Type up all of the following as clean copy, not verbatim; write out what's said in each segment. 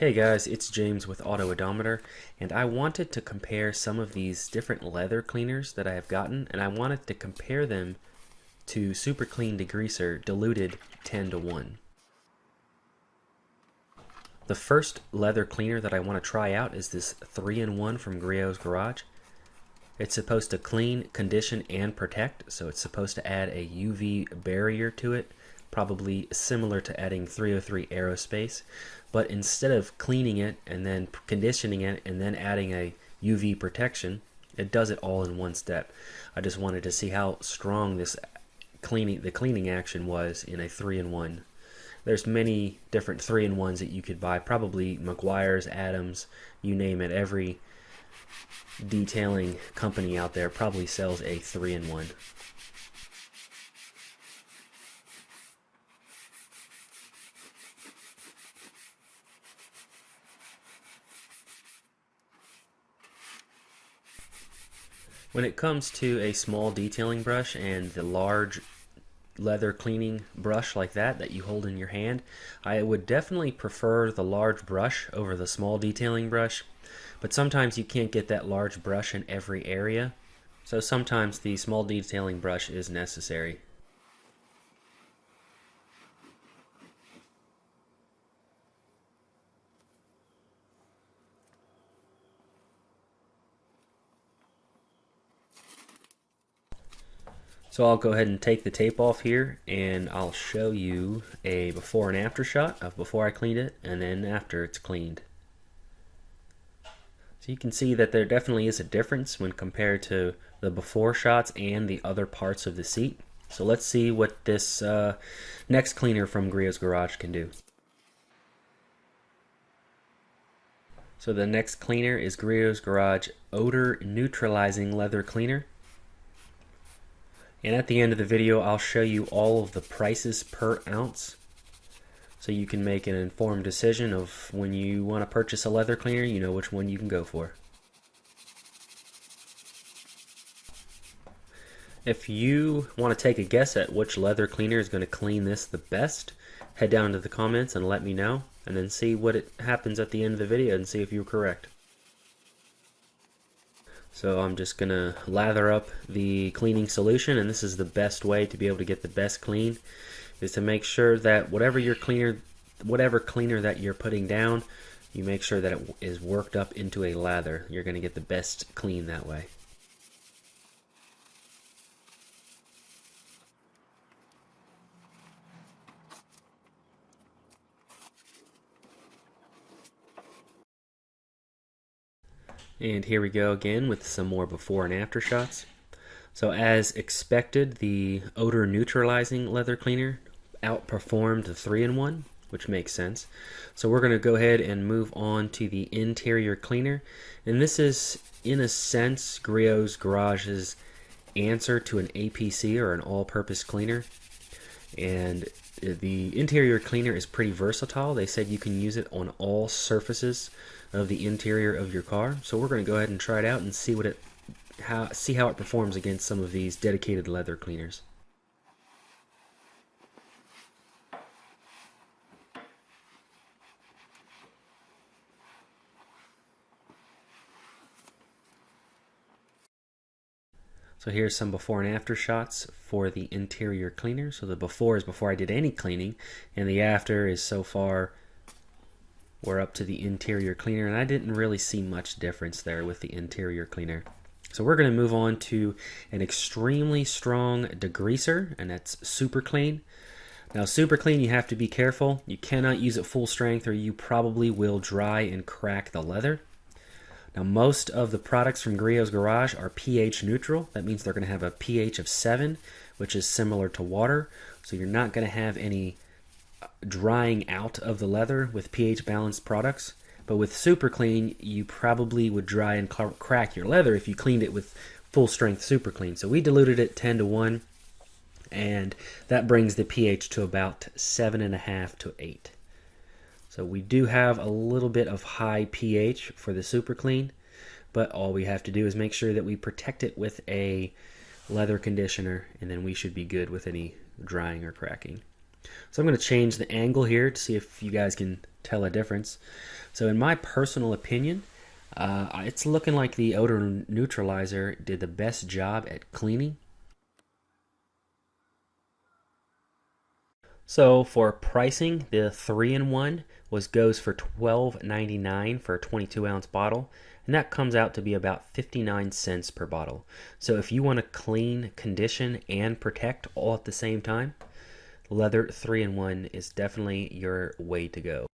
Hey guys, it's James with AutOdometer, and I wanted to compare some of these different leather cleaners that I have gotten, and I wanted to compare them to Super Clean Degreaser diluted 10-to-1. The first leather cleaner that I want to try out is this 3-in-1 from Griots Garage. It's supposed to clean, condition, and protect, so it's supposed to add a UV barrier to it, probably similar to adding 303 aerospace, but instead of cleaning it and then conditioning it and then adding a UV protection, it does it all in one step. I just wanted to see how strong the cleaning action was in a 3-in-1. There's many different 3-in-1s that you could buy, probably Meguiar's, Adams, you name it. Every detailing company out there probably sells a 3-in-1. When it comes to a small detailing brush and the large leather cleaning brush like that you hold in your hand, I would definitely prefer the large brush over the small detailing brush, but sometimes you can't get that large brush in every area, so sometimes the small detailing brush is necessary. So I'll go ahead and take the tape off here, and I'll show you a before and after shot of before I cleaned it and then after it's cleaned. So you can see that there definitely is a difference when compared to the before shots and the other parts of the seat. So let's see what this next cleaner from Griots Garage can do. So the next cleaner is Griots Garage Odor Neutralizing Leather Cleaner. And at the end of the video, I'll show you all of the prices per ounce, so you can make an informed decision of when you want to purchase a leather cleaner, you know which one you can go for. If you want to take a guess at which leather cleaner is going to clean this the best, head down into the comments and let me know, and then see what happens at the end of the video and see if you're correct. So I'm just going to lather up the cleaning solution, and this is the best way to be able to get the best clean, is to make sure that whatever cleaner that you're putting down, you make sure that it is worked up into a lather. You're going to get the best clean that way. And here we go again with some more before and after shots. So as expected, the odor neutralizing leather cleaner outperformed the 3-in-1, which makes sense. So we're going to go ahead and move on to the interior cleaner. And this is, in a sense, Griots Garage's answer to an APC, or an all purpose cleaner. And the interior cleaner is pretty versatile. They said you can use it on all surfaces of the interior of your car. So we're going to go ahead and try it out and see how it performs against some of these dedicated leather cleaners. So here's some before and after shots for the interior cleaner. So the before is before I did any cleaning, and the after is so far we're up to the interior cleaner, and I didn't really see much difference there with the interior cleaner. So we're going to move on to an extremely strong degreaser, and that's Super Clean. Now Super Clean, you have to be careful. You cannot use it full strength or you probably will dry and crack the leather. Now most of the products from Griots Garage are pH neutral. That means they're going to have a pH of 7, which is similar to water. So you're not going to have any drying out of the leather with pH balanced products. But with Super Clean, you probably would dry and crack your leather if you cleaned it with full strength Super Clean. So we diluted it 10-to-1, and that brings the pH to about 7.5 to 8. So we do have a little bit of high pH for the Super Clean, but all we have to do is make sure that we protect it with a leather conditioner, and then we should be good with any drying or cracking. So I'm going to change the angle here to see if you guys can tell a difference. So in my personal opinion, it's looking like the odor neutralizer did the best job at cleaning. So for pricing, the 3-in-1 goes for $12.99 for a 22-ounce bottle, and that comes out to be about 59 cents per bottle. So if you want to clean, condition, and protect all at the same time, leather 3-in-1 is definitely your way to go.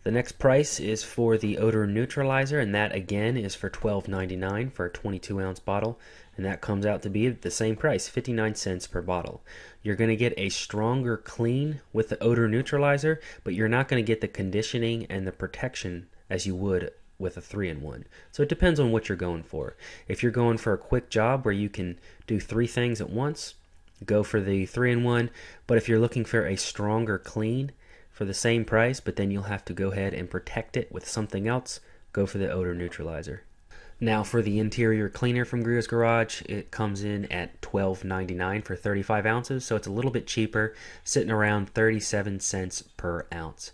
The next price is for the odor neutralizer, and that again is for $12.99 for a 22-ounce bottle, and that comes out to be the same price, 59 cents per bottle. You're going to get a stronger clean with the odor neutralizer, but you're not going to get the conditioning and the protection as you would with a 3-in-1. So it depends on what you're going for. If you're going for a quick job where you can do 3 things at once, go for the 3-in-1. But if you're looking for a stronger clean for the same price, but then you'll have to go ahead and protect it with something else, go for the odor neutralizer. Now for the interior cleaner from Griots Garage, it comes in at $12.99 for 35 ounces, so it's a little bit cheaper, sitting around 37 cents per ounce.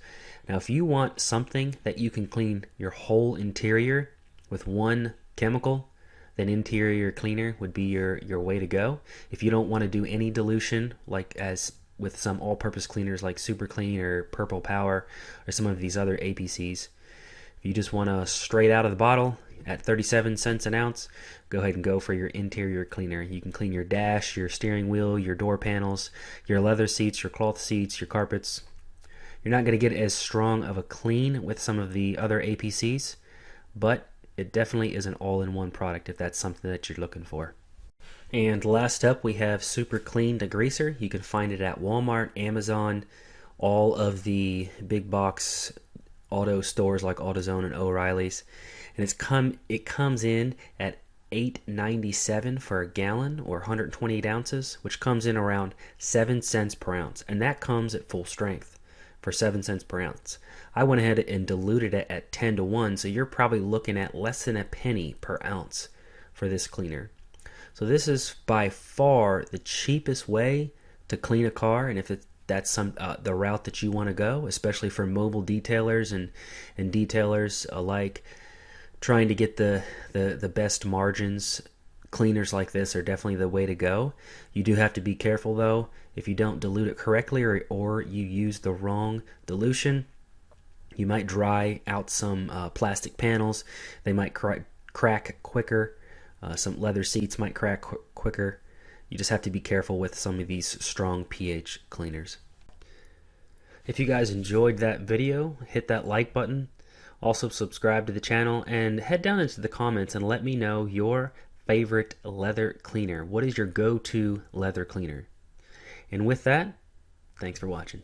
Now if you want something that you can clean your whole interior with one chemical, then interior cleaner would be your way to go. If you don't want to do any dilution, like as with some all-purpose cleaners like Super Clean or Purple Power or some of these other APCs, if you just want to straight out of the bottle at 37 cents an ounce, go ahead and go for your interior cleaner. You can clean your dash, your steering wheel, your door panels, your leather seats, your cloth seats, your carpets. You're not going to get as strong of a clean with some of the other APCs, but it definitely is an all-in-one product if that's something that you're looking for. And last up, we have Super Clean Degreaser. You can find it at Walmart, Amazon, all of the big box auto stores like AutoZone and O'Reilly's. And it comes in at $8.97 for a gallon or 128 ounces, which comes in around 7 cents per ounce. And that comes at full strength for 7 cents per ounce. I went ahead and diluted it at 10-to-1, so you're probably looking at less than a penny per ounce for this cleaner. So this is by far the cheapest way to clean a car, and if that's the route that you want to go, especially for mobile detailers and detailers alike, trying to get the best margins, cleaners like this are definitely the way to go. You do have to be careful though. If you don't dilute it correctly or you use the wrong dilution, you might dry out some plastic panels. They might crack quicker. Some leather seats might crack quicker. You just have to be careful with some of these strong pH cleaners. If you guys enjoyed that video, hit that like button. Also subscribe to the channel and head down into the comments and let me know your favorite leather cleaner. What is your go-to leather cleaner? And with that, thanks for watching.